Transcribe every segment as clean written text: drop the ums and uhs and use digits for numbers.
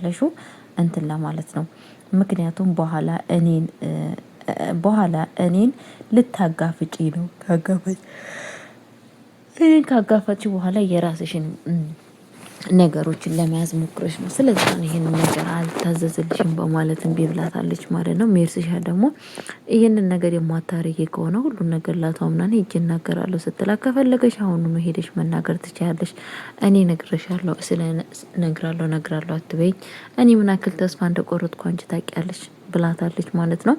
ለሹ እንትን ለማለት ነው። ምክንያቱም በኋላ እኔን ልታጋፍጪ ነው። እኔን ካጋፋች በኋላ የራስሽን ነገሮችን ለመያዝ ሞክረሽ ነው። ስለዚህ ይሄንን ነገር አልታዘዝልሽም በማለት እምቢ ብላታለች ማለት ነው። ሜርስሻ ደግሞ ይሄንን ነገር የማታረጊ ከሆነ ሁሉን ነገር ላቷምናን ሄጄ እናገራለሁ ስትላት ከፈለገሽ አሁኑኑ ሄደሽ መናገር ትችያለሽ። እኔ ነግሬሻለሁ ነግራለሁ አትበይኝ። እኔ ምን ያክል ተስፋ እንደቆረጥኩ አንቺ ታውቂያለሽ ብላታለች ማለት ነው።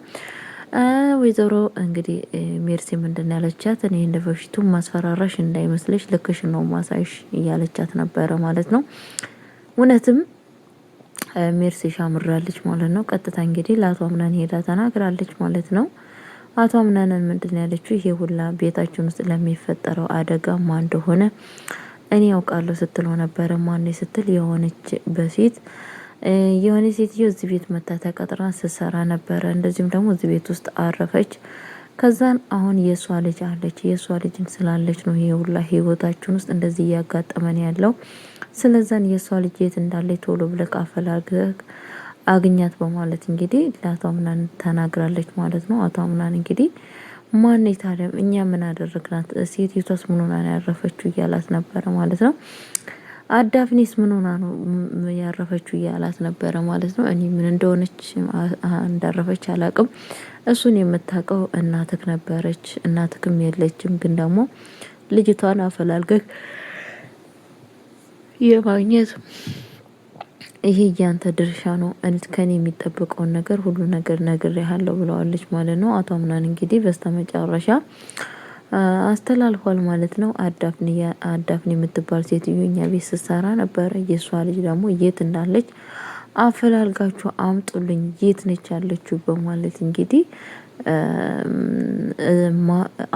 ወይዘሮ እንግዲህ ሜርሲ ምንድን ያለቻት እኔ እንደ በፊቱ ማስፈራራሽ እንዳይመስልሽ ልክሽ ነው ማሳይሽ እያለቻት ነበረ ማለት ነው። እውነትም ሜርሲ ሻምራለች ማለት ነው። ቀጥታ እንግዲህ ለአቶ አምናን ሄዳ ተናግራለች ማለት ነው። አቶ አምናንን ምንድን ያለችው ይሄ ሁላ ቤታችን ውስጥ ለሚፈጠረው አደጋ ማን እንደሆነ እኔ ያውቃለሁ ስትለው ነበረ። ማን ስትል የሆነች በፊት የሆነ ሴትዮ እዚህ ቤት መታ ተቀጥራ ስትሰራ ነበረ። እንደዚሁም ደግሞ እዚህ ቤት ውስጥ አረፈች። ከዛን አሁን የሷ ልጅ አለች። የሷ ልጅን ስላለች ነው ይሄ ሁላ ህይወታችን ውስጥ እንደዚህ እያጋጠመን ያለው። ስለዛን የሷ ልጅ የት እንዳለች ቶሎ ብለህ አፈላልገህ አግኛት በማለት እንግዲህ ለአቶ አምናን ተናግራለች ማለት ነው። አቶ አምናን እንግዲህ ማን ታዲያ እኛ ምን አደረግናት? ሴትዮቷስ ምን ሆና ነው ያረፈችው እያላት ነበረ ማለት ነው። አዳፍኔስ ምን ሆና ነው ያረፈችው እያላት ነበረ ማለት ነው። እኔ ምን እንደሆነች እንዳረፈች አላቅም። እሱን የምታውቀው እናትክ ነበረች። እናትክም የለችም። ግን ደግሞ ልጅቷን አፈላልገህ የማግኘት ይሄ ያንተ ድርሻ ነው። ከኔ የሚጠበቀውን ነገር ሁሉ ነገር ነግሬሃለሁ ብለዋለች ማለት ነው። አቶ አምናን እንግዲህ በስተመጨረሻ አስተላልፏል ማለት ነው። አዳፍኔ የምትባል ሴትዮ እኛ ቤት ስትሰራ ነበረ። የሷ ልጅ ደግሞ የት እንዳለች አፈላልጋችሁ አምጡልኝ፣ የት ነች ያለችው በማለት እንግዲህ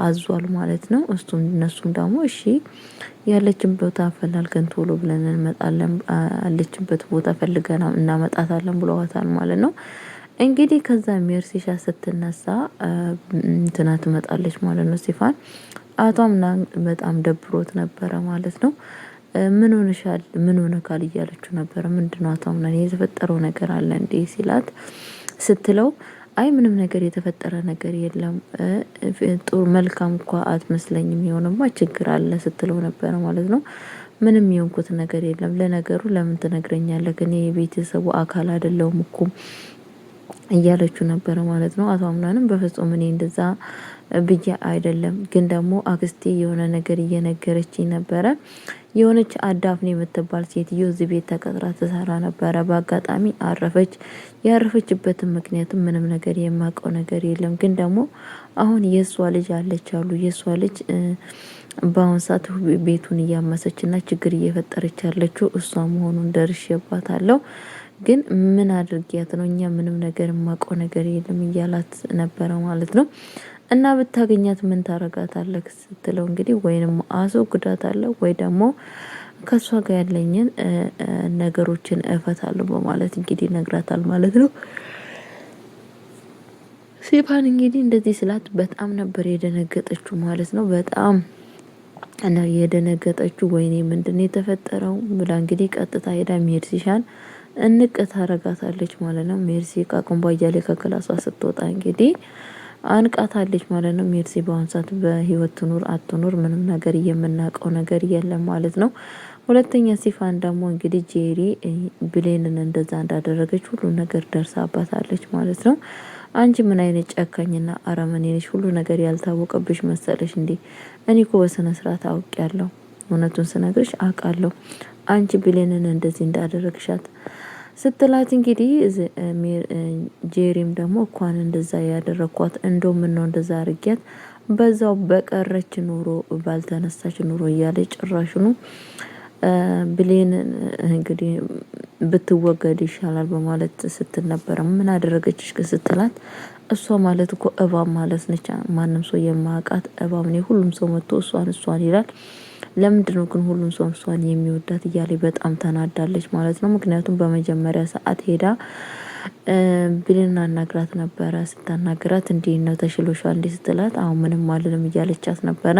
አዟል ማለት ነው። እነሱም ደግሞ እሺ ያለችን ቦታ አፈላልገን ቶሎ ብለን እንመጣለን፣ አለችበት ቦታ ፈልገና እናመጣታለን ብለዋታል ማለት ነው። እንግዲህ ከዛ ሜርሲሻ ስትነሳ እንትና ትመጣለች ማለት ነው። ሲፋን አቶ አምናን በጣም ደብሮት ነበረ ማለት ነው። ምን ሆነሻል? ምን ሆነካል? እያለችው ነበረ። ምንድነው አቶ አምናን የተፈጠረው ነገር አለ እንዴ ሲላት ስትለው አይ ምንም ነገር የተፈጠረ ነገር የለም፣ ጥሩ መልካም እንኳ አትመስለኝም፣ የሆነማ ችግር አለ ስትለው ነበረ ማለት ነው። ምንም የሆንኩት ነገር የለም። ለነገሩ ለምን ትነግረኛለህ? እኔ የቤተሰቡ አካል አይደለሁም እኮ እያለችው ነበረ ማለት ነው። አቶ አምናንም በፍጹም እኔ እንደዛ ብዬ አይደለም፣ ግን ደግሞ አክስቴ የሆነ ነገር እየነገረችኝ ነበረ። የሆነች አዳፍኔ የምትባል ሴትዮ እዚህ ቤት ተቀጥራ ትሰራ ነበረ። በአጋጣሚ አረፈች። ያረፈችበትን ምክንያትም ምንም ነገር የማውቀው ነገር የለም። ግን ደግሞ አሁን የእሷ ልጅ አለች አሉ። የእሷ ልጅ በአሁን ሰዓት ቤቱን እያመሰችና ችግር እየፈጠረች ያለችው እሷ መሆኑን ደርሼባታለሁ። ግን ምን አድርጊያት ነው? እኛ ምንም ነገር የማውቀው ነገር የለም እያላት ነበረ ማለት ነው። እና ብታገኛት ምን ታረጋታለህ ስትለው እንግዲህ ወይንም አስወግዳታለሁ ወይ ደግሞ ከሷ ጋር ያለኝን ነገሮችን እፈታለሁ በማለት እንግዲህ ነግራታል ማለት ነው። ሲፋን እንግዲህ እንደዚህ ስላት በጣም ነበር የደነገጠችው ማለት ነው። በጣም እና የደነገጠችው ወይኔ ምንድነው የተፈጠረው ብላ እንግዲህ ቀጥታ ሄዳ ሜርሲሻን እንቅ ታረጋታለች ማለት ነው። ሜርሲ ቃቁምባ እያለ ከክላሷ ስትወጣ እንግዲህ አንቃታለች ማለት ነው። ሜርሲ በአሁን ሰዓት በህይወት ትኑር አትኑር ምንም ነገር የምናውቀው ነገር የለም ማለት ነው። ሁለተኛ ሲፋን ደግሞ እንግዲህ ጄሪ ብሌንን እንደዛ እንዳደረገች ሁሉ ነገር ደርሳባታለች ማለት ነው። አንቺ ምን አይነት ጨካኝና አረመኔ ነሽ? ሁሉ ነገር ያልታወቀብሽ መሰለሽ እንዴ? እኔ እኮ በስነ ስርዓት አውቄያለሁ። እውነቱን ስነግርሽ አውቃለሁ። አንቺ ብሌንን እንደዚህ እንዳደረግሻት ስትላት እንግዲህ ጄሪም ደግሞ እንኳን እንደዛ ያደረኳት እንደው ምን ነው እንደዛ አርጊያት በዛው በቀረች ኑሮ ባልተነሳች ኑሮ እያለ ጭራሽኑ ብሌን እንግዲህ ብትወገድ ይሻላል በማለት ስትል ነበረ። ምን አደረገችሽ ስትላት እሷ ማለት እኮ እባብ ማለት ነች። ማንም ሰው የማያውቃት እባብ ነው። ሁሉም ሰው መጥቶ እሷን ይላል። ለምንድነው ግን ሁሉም ሰው እሷን የሚወዳት እያለ በጣም ተናዳለች ማለት ነው። ምክንያቱም በመጀመሪያ ሰዓት ሄዳ ብሌን አናግራት ነበረ። ስታናግራት እንዲህ ነው ተሽሎሻል እንዲህ ስትላት አሁን ምንም አልልም እያለቻት ነበረ።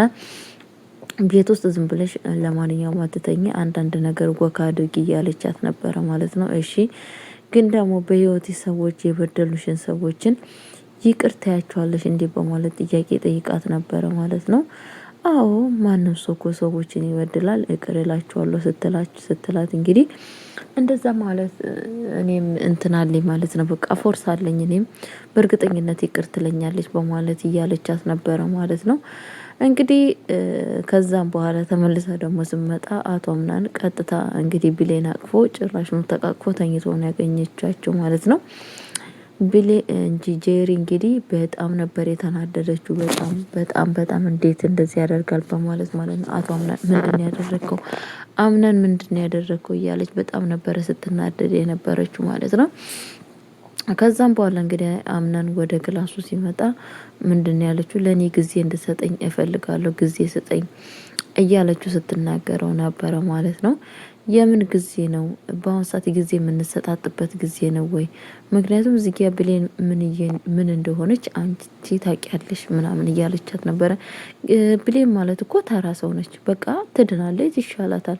ቤት ውስጥ ዝም ብለሽ ለማንኛውም አትተኝ፣ አንዳንድ ነገር ወካ አድርጊ እያለቻት ነበረ ማለት ነው። እሺ ግን ደግሞ በህይወት ሰዎች የበደሉሽን ሰዎችን ይቅር ታያቸዋለሽ እንዴ በማለት ጥያቄ ጠይቃት ነበረ ማለት ነው። አዎ ማንም ሰው እኮ ሰዎችን ይበድላል ይቅር እላቸዋለሁ ስትላት እንግዲህ እንደዛ ማለት እኔም እንትናለኝ ማለት ነው። በቃ ፎርስ አለኝ እኔም በእርግጠኝነት ይቅር ትለኛለች በማለት እያለቻት ነበረ ማለት ነው። እንግዲህ ከዛም በኋላ ተመልሳ ደግሞ ስመጣ አቶ አምናን ቀጥታ እንግዲህ ብሌን አቅፎ ጭራሽኑ ተቃቅፎ ተኝቶ ነው ያገኘቻቸው ማለት ነው። ብሌ እንጂ ጄሪ እንግዲህ በጣም ነበር የተናደደችው። በጣም በጣም በጣም እንዴት እንደዚህ ያደርጋል በማለት ማለት ነው። አቶ አምናን ምንድን ያደረገው አምናን ምንድን ያደረገው እያለች በጣም ነበረ ስትናደድ የነበረችው ማለት ነው። ከዛም በኋላ እንግዲህ አምናን ወደ ክላሱ ሲመጣ ምንድን ያለችው ለኔ ጊዜ እንድሰጠኝ እፈልጋለሁ፣ ጊዜ ስጠኝ እያለችው ስትናገረው ነበረ ማለት ነው። የምን ጊዜ ነው? በአሁን ሰዓት ጊዜ የምንሰጣጥበት ጊዜ ነው ወይ? ምክንያቱም እዚህ ጋ ብሌን ምን እንደሆነች አንቺ ታውቂያለሽ ምናምን እያለቻት ነበረ። ብሌን ማለት እኮ ተራ ሰው ነች። በቃ ትድናለች፣ ይሻላታል።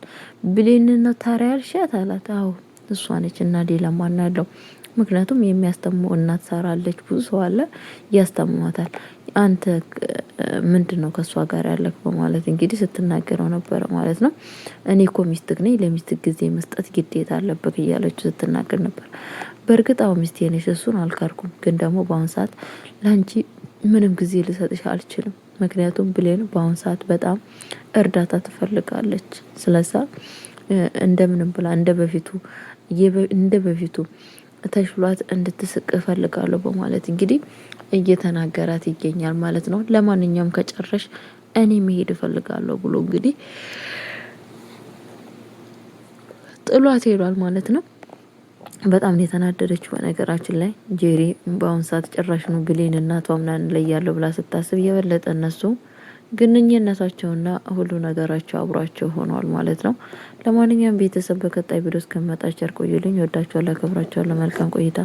ብሌን ነው ተራ ያልሻት አላት። አዎ እሷ ነች እና ሌላ ማን ያለው? ምክንያቱም የሚያስተምመው እናት ሳራለች፣ ብዙ ሰው አለ ያስተምማታል። አንተ ምንድነው ከሷ ጋር ያለክ በማለት እንግዲህ ስትናገረው ነበረ ማለት ነው። እኔ እኮ ሚስትክ ነኝ፣ ለሚስትክ ጊዜ መስጠት ግዴታ አለበት እያለችው ስትናገር ነበር። በእርግጥ አዎ ሚስቴ ነሽ፣ እሱን አልካርኩም። ግን ደግሞ በአሁን ሰዓት ላንቺ ምንም ጊዜ ልሰጥሽ አልችልም። ምክንያቱም ብሌን በአሁን ሰዓት በጣም እርዳታ ትፈልጋለች። ስለዛ እንደምንም ብላ እንደ በፊቱ ተሽሏት እንድትስቅ እፈልጋለሁ በማለት እንግዲህ እየተናገራት ይገኛል ማለት ነው። ለማንኛውም ከጨረሽ እኔ መሄድ እፈልጋለሁ ብሎ እንግዲህ ጥሏት ሄዷል ማለት ነው። በጣም ነው የተናደደችው። በነገራችን ላይ ጄሪ በአሁን ሰዓት ጭራሽ ነው ብሌን እናቷ ምናምን ላይ ያለው ብላ ስታስብ የበለጠ እነሱ ግንኙነታቸውና ሁሉ ነገራቸው አብሯቸው ሆኗል ማለት ነው። ለማንኛውም ቤተሰብ በቀጣይ ቪዲዮ እስከመጣ ቸር ቆዩልኝ። ወዳችኋለሁ፣ አከብራችኋለሁ። መልካም ቆይታ